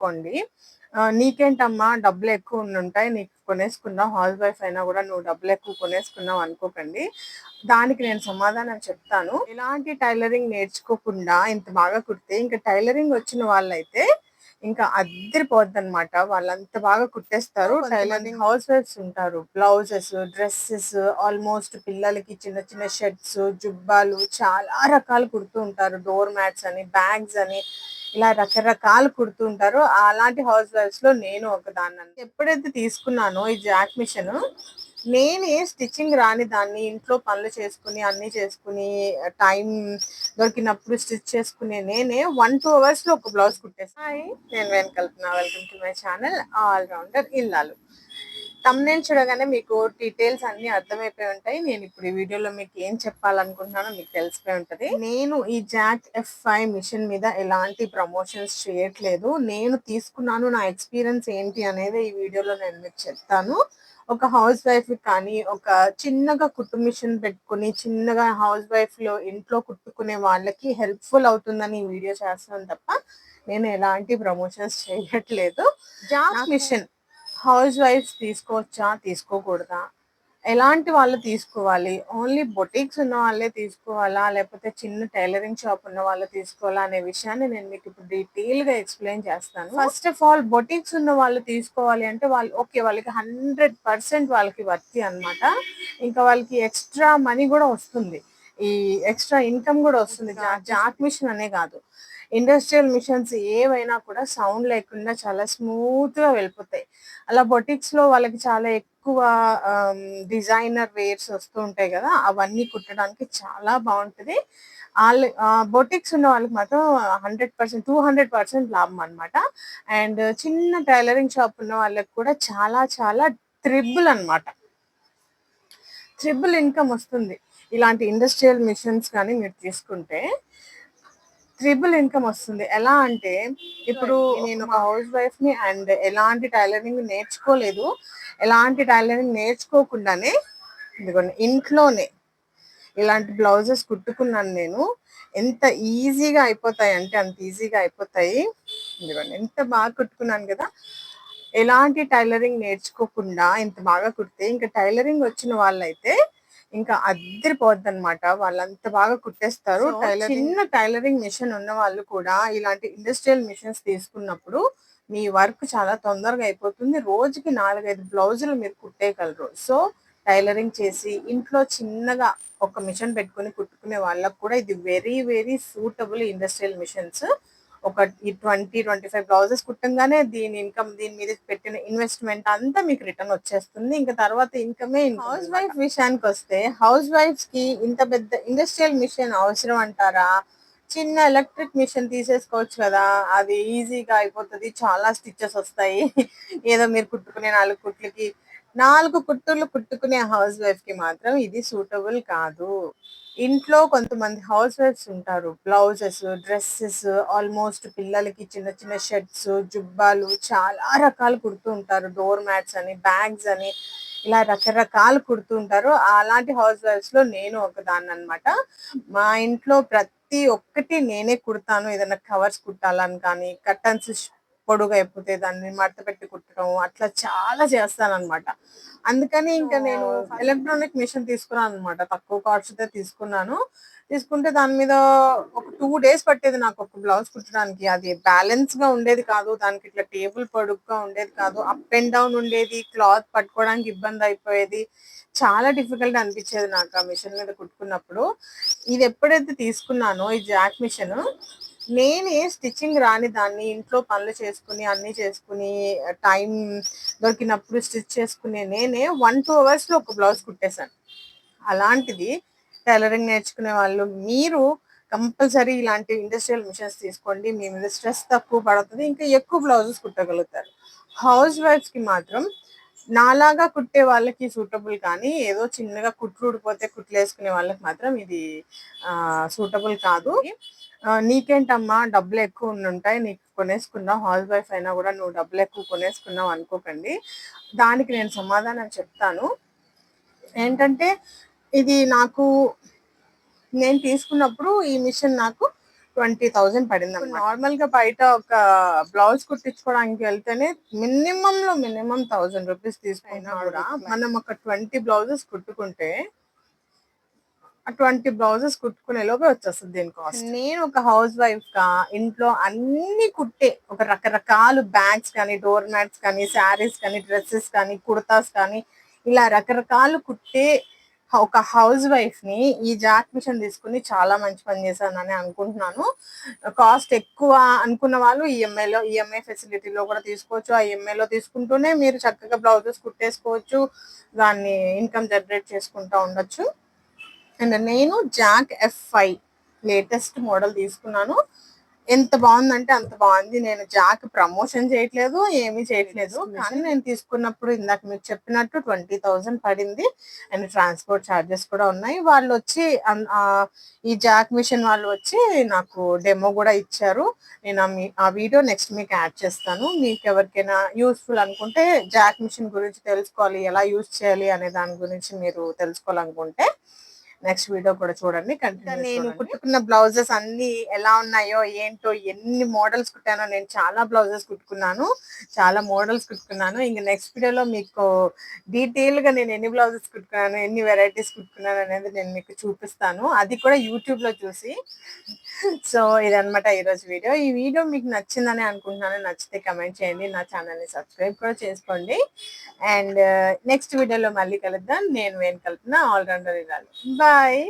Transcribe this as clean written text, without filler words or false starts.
అనుకోండి. "నీకేంటమ్మా డబ్బులెక్కువ ఉండుంటాయి. నీకు కొనేసుకున్నావు. House wife అయినా గూడా నువ్వు డబ్బులెక్కువ కొనేసుకున్నావు" అనుకోకండి. దానికి నేను సమాధానం చెప్తాను. ఎలాంటి టైలరింగ్ నేర్చుకోకుండా ఇంత బాగా కుడితే ఇంక టైలరింగ్ వచ్చిన వాళ్ళైతే ఇంకా అద్దిరిపోద్దనమాట. వాళ్ళంత బాగా కుట్టేస్తారు. టైలరింగ్ హౌస్ వైఫ్స్ ఉంటారు. బ్లౌజెస్, డ్రెసెస్ ఆల్మోస్ట్ పిల్లలకి చిన్న చిన్న షర్ట్స్, జుబ్బాలు చాలా రకాలు కుడుతూ ఉంటారు. డోర్ మ్యాట్స్ అని, బ్యాగ్స్ అని ఇలా రకరకాలు కుడుతూ ఉంటారు. అలాంటి హౌస్ వైఫ్స్‌లో నేను ఒకదాన్నని. ఎప్పుడైతే తీసుకున్నానో ఈ జాక్ మిషన్ నేనే స్టిచ్చింగ్ రాని దాన్ని ఇంట్లో పనులు చేసుకుని, అన్నీ చేసుకుని టైం దొరికినప్పుడు స్టిచ్ చేసుకునే నేనే 1, 2 అవర్స్‌లో ఒక బ్లౌజ్ కుట్టేస్తా. హాయ్! నేను Venukalpana. Welcome to my channel all rounder ఇల్లాలు. థంబ్‌నెయిల్ చూడగానే మీకు డీటెయిల్స్ అన్నీ అర్థమైపోయి ఉంటాయి. నేను ఇప్పుడు ఈ వీడియోలో మీకు ఏం చెప్పాలనుకుంటున్నానో మీకు తెలిసిపోయి ఉంటది. నేను ఈ జాక్ F5 మిషన్ మీద ఎలాంటి ప్రమోషన్స్ చేయట్లేదు. నేను తీసుకున్నాను. నా ఎక్స్‌పీరియన్స్ ఏంటి అనేది ఈ వీడియోలో నేను మీకు చెప్తాను. ఒక హౌస్ వైఫ్‌కి కానీ, ఒక చిన్నగా కుట్టు మిషన్ పెట్టుకొని, చిన్నగా హౌస్ వైఫ్‌లో ఇంట్లో కుట్టుకునే వాళ్ళకి హెల్ప్‌ఫుల్ అవుతుందని ఈ వీడియో చేస్తున్నాను తప్ప, నేను ఎలాంటి ప్రమోషన్స్ చేయట్లేదు. జాక్ మిషన్ హౌస్ వైఫ్స్ తీసుకోవచ్చా? తీసుకోకూడదా? ఎలాంటి వాళ్ళు తీసుకోవాలి? ఓన్లీ బొటిక్స్ ఉన్న వాళ్ళే తీసుకోవాలా? లేకపోతే చిన్న టైలరింగ్ షాప్ ఉన్న వాళ్ళు తీసుకోవాలా? అనే విషయాన్ని నేను మీకు ఇప్పుడు డీటెయిల్‌గా ఎక్స్‌ప్లెయిన్ చేస్తాను. ఫస్ట్ ఆఫ్ ఆల్ బొటిక్స్ ఉన్న వాళ్ళు తీసుకోవాలి అంటే వాళ్ళు ఓకే. వాళ్ళకి 100% వాళ్ళకి వర్తీ అన్నమాట. ఇంకా వాళ్ళకి ఎక్స్‌ట్రా మనీ గూడా వస్తుంది. ఈ ఎక్స్‌ట్రా ఇన్‌కమ్ గూడా వస్తుంది. జాక్ మిషన్ అనే గాదు. ఇండస్ట్రియల్ మిషన్స్ ఏవైనా కూడా సౌండ్ లేకుండా చాలా స్మూత్‌గా వెళ్ళిపోతాయి. అలా బొటిక్స్‌లో వాళ్ళకి చాలా ఎక్కువ డిజైనర్ వేర్స్ వస్తూ ఉంటాయి గదా! అవన్నీ కుట్టడానికి చాలా బావుంటది. బొటిక్స్ ఉన్న వాళ్ళకి మాత్రం 100% 200% లాభం అన్నమాట. అండ్ చిన్న టైలరింగ్ షాప్ ఉన్న వాళ్ళకి కూడా చాలా చాలా త్రిబుల్ అన్నమాట. ట్రిపుల్ ఇన్‌కమ్ వస్తుంది. ఇలాంటి ఇండస్ట్రియల్ మిషన్స్ కానీ మీరు తీసుకుంటే ట్రిపుల్ ఇన్‌కమ్ వస్తుంది. ఎలా అంటే ఇప్పుడు నేను ఒక హౌస్ వైఫ్‌ని అండ్ ఎలాంటి టైలరింగ్ నేర్చుకోలేదు. ఎలాంటి టైలరింగ్ నేర్చుకోకుండానే ఇదిగోండి ఇంట్లోనే ఇలాంటి బ్లౌజెస్ కుట్టుకున్నాను నేను. ఎంత ఈజీగా అయిపోతాయంటే అంత ఈజీగా అయిపోతాయి. ఇదిగోండి ఎంత బాగా కుట్టుకున్నాను గదా! ఎలాంటి టైలరింగ్ నేర్చుకోకుండా ఇంత బాగా కుడితే ఇంక టైలరింగ్ వచ్చిన వాళ్ళైతే ఇంకా అద్దిరిపోద్దనమాట. వాళ్ళంత బాగా కుట్టేస్తారు. చిన్న టైలరింగ్ మిషన్ ఉన్న వాళ్ళు కూడా ఇలాంటి ఇండస్ట్రియల్ మిషన్స్ తీసుకున్నప్పుడు మీ వర్క్ చాలా తొందరగా అయిపోతుంది. రోజుకి 4, 5 బ్లౌజులు మీరు కుట్టేయగలరు. సో, టైలరింగ్ చేసి ఇంట్లో చిన్నగా ఒక మిషన్ పెట్టుకొని కుట్టుకునే వాళ్ళకి కూడా ఇది very very suitable industrial machines. ఒక ఈ 20, 25 బ్లౌజెస్ కుట్టంగానే దీని మీద పెట్టిన ఇన్వెస్ట్‌మెంట్ అంతా మీకు రిటర్న్ వచ్చేస్తుంది. ఇంక తర్వాత ఇన్‌కమే ఇన్‌కమ్. హౌస్ వైఫ్ విషయానికొస్తే హౌస్ వైఫ్స్‌కి ఇంత పెద్ద ఇండస్ట్రియల్ మిషన్ అవసరం అంటారా? చిన్న ఎలక్ట్రిక్ మిషన్ తీసేసుకోవచ్చు కదా! అది ఈజీగా అయిపోతది. చాలా స్టిచెస్ వస్తాయి. ఏదో మీరు కుట్టుకునే 4 కుట్లకి 4 కుట్టులు కుట్టుకునే హౌస్ వైఫ్‌కి మాత్రం ఇది సూటబుల్ కాదు. ఇంట్లో కొంతమంది హౌస్ వైఫ్స్ ఉంటారు. బ్లౌజెస్, డ్రెసెస్ ఆల్మోస్ట్ పిల్లలకి చిన్న చిన్న షర్ట్స్, జుబ్బాలు చాలా రకాలు కుడుతూ ఉంటారు. డోర్ మ్యాట్స్ అని, బ్యాగ్స్ అని ఇలా రకరకాలు కుడుతూ ఉంటారు. అలాంటి హౌస్ వైఫ్స్‌లో నేను ఒకదాన్ననమాట. మా ఇంట్లో ప్రతి ఒక్కటి నేనే కుడతాను. ఏదైనా కవర్స్ కుట్టాలని కానీ, కర్టన్స్ పొడుగైపోతే దాన్ని మడతపెట్టి కుట్టడం అట్లా చాలా చేస్తాననమాట. అందుకని ఇంక నేను ఎలక్ట్రానిక్ మిషన్ తీసుకున్నాననమాట. తక్కువ కాస్ట్‌దే తీసుకున్నాను. తీసుకుంటే దాని మీద ఒక 2 డేస్ పట్టేది నాకొక బ్లౌజ్ కుట్టడానికి. అది బ్యాలెన్స్‌గా ఉండేది కాదు. దానికి ఇట్లా టేబుల్ పొడుగ్గా ఉండేది కాదు. అప్ అండ్ డౌన్ ఉండేది. క్లాత్ పట్టుకోవడానికి ఇబ్బందయిపోయేది. చాలా డిఫికల్ట్ అనిపిచ్చేది నాకు ఆ మిషన్ మీద కుట్టుకున్నప్పుడు. ఇది ఎప్పుడైతే తీసుకున్నానో ఈ జాక్ మిషను నేనే స్టిచ్చింగ్ రాని దాన్ని ఇంట్లో పనులు చేసుకుని, అన్నీ చేసుకుని టైం దొరికినప్పుడు స్టిచ్ చేసుకునే నేనే 1, 2 అవర్స్‌లో ఒక బ్లౌజ్ కుట్టేసాను. అలాంటిది టైలరింగ్ నేర్చుకునే వాళ్ళు మీరు కంపల్సరీ ఇలాంటి ఇండస్ట్రియల్ మిషన్స్ తీసుకోండి. మీ మీద స్ట్రెస్ తక్కువ పడతది. ఇంకా ఎక్కువ బ్లౌజెస్ కుట్టగలుగుతారు. హౌస్ వైఫ్స్‌కి మాత్రం నాలాగా కుట్టే వాళ్ళకి సూటబుల్ కానీ, ఏదో చిన్నగా కుట్లు ఊడిపోతే కుట్లేసుకునే వాళ్ళకి మాత్రం ఇది సూటబుల్ కాదు. "నీకేంటమ్మా డబ్బులెక్కువ ఉండుంటాయి. నీకు కొనేసుకున్నావు. హౌస్ వైఫ్ అయినా గూడా నువ్వు డబ్బులెక్కువ కొనేసుకున్నావు" అనుకోకండి. దానికి నేను సమాధానం చెప్తాను. ఏంటంటే ఇది నాకు నేను తీసుకున్నప్పుడు ఈ మిషన్ నాకు 20,000 పడింది. నార్మల్ గా బయట ఒక బ్లౌజ్ కుట్టించుకోవడానికి వెళ్తేనే మినిమం 1,000 రూపీస్ తీసుకున్నా కూడా మనం ఒక 20 బ్లౌజెస్ కుట్టుకుంటే ఆ 20 బ్లౌజెస్ కుట్టుకునే లోపే వచ్చేస్తుంది దీని కాస్ట్. నేను ఒక హౌస్ వైఫ్ గా ఇంట్లో అన్ని కుట్టే ఒక రకరకాల బ్యాగ్స్ కానీ, డోర్ మ్యాట్స్ కానీ, శారీస్ కానీ, డ్రెస్సెస్ కానీ, కుర్తాస్ కానీ, ఇలా రకరకాలు కుట్టే ఒక హౌస్ వైఫ్ ని ఈ జాక్ మిషన్ తీసుకుని చాలా మంచి పని చేశానని అనుకుంటున్నాను. కాస్ట్ ఎక్కువ అనుకున్న వాళ్ళు ఈఎంఐ ఫెసిలిటీలో కూడా తీసుకోవచ్చు. ఆ ఈఎంఐలో తీసుకుంటూనే మీరు చక్కగా బ్లౌజెస్ కుట్టేసుకోవచ్చు, దాన్ని ఇన్కమ్ జనరేట్ చేసుకుంటూ ఉండొచ్చు. అండ్ నేను జాక్ F5 లేటెస్ట్ మోడల్ తీసుకున్నాను. ఎంత బాగుందంటే అంత బాగుంది. నేను జాక్ ప్రమోషన్ చేయట్లేదు, ఏమీ చేయట్లేదు, కానీ నేను తీసుకున్నప్పుడు ఇందాక మీకు చెప్పినట్టు 20,000 పడింది. అండ్ ట్రాన్స్పోర్ట్ ఛార్జెస్ కూడా ఉన్నాయి. వాళ్ళు వచ్చి ఈ జాక్ మిషన్ వాళ్ళు వచ్చి నాకు డెమో కూడా ఇచ్చారు. నేను ఆ వీడియో నెక్స్ట్ మీకు యాడ్ చేస్తాను. మీకు ఎవరికైనా యూస్ఫుల్ అనుకుంటే, జాక్ మిషన్ గురించి తెలుసుకోవాలి, ఎలా యూస్ చేయాలి అనే దాని గురించి మీరు తెలుసుకోవాలనుకుంటే నెక్స్ట్ వీడియో కూడా చూడండి. నేను కుట్టుకున్న బ్లౌజెస్ అన్ని ఎలా ఉన్నాయో ఏంటో, ఎన్ని మోడల్స్ కుట్టానో, నేను చాలా బ్లౌజెస్ కుట్టుకున్నాను, చాలా మోడల్స్ కుట్టుకున్నాను. ఇంక నెక్స్ట్ వీడియోలో మీకు డీటెయిల్ గా నేను ఎన్ని బ్లౌజెస్ కుట్టుకున్నాను, ఎన్ని వెరైటీస్ కుట్టుకున్నాను అనేది నేను మీకు చూపిస్తాను, అది కూడా యూట్యూబ్ లో చూసి. సో ఇదనమాట ఈరోజు వీడియో. ఈ వీడియో మీకు నచ్చిందని అనుకుంటున్నాను. నచ్చితే కమెంట్ చేయండి, నా ఛానల్ని సబ్స్క్రైబ్ కూడా చేసుకోండి. అండ్ నెక్స్ట్ వీడియోలో మళ్ళీ కలుద్దాం. నేను కల్పన, ఆల్రౌండర్ ఇరాలి. బాయ్.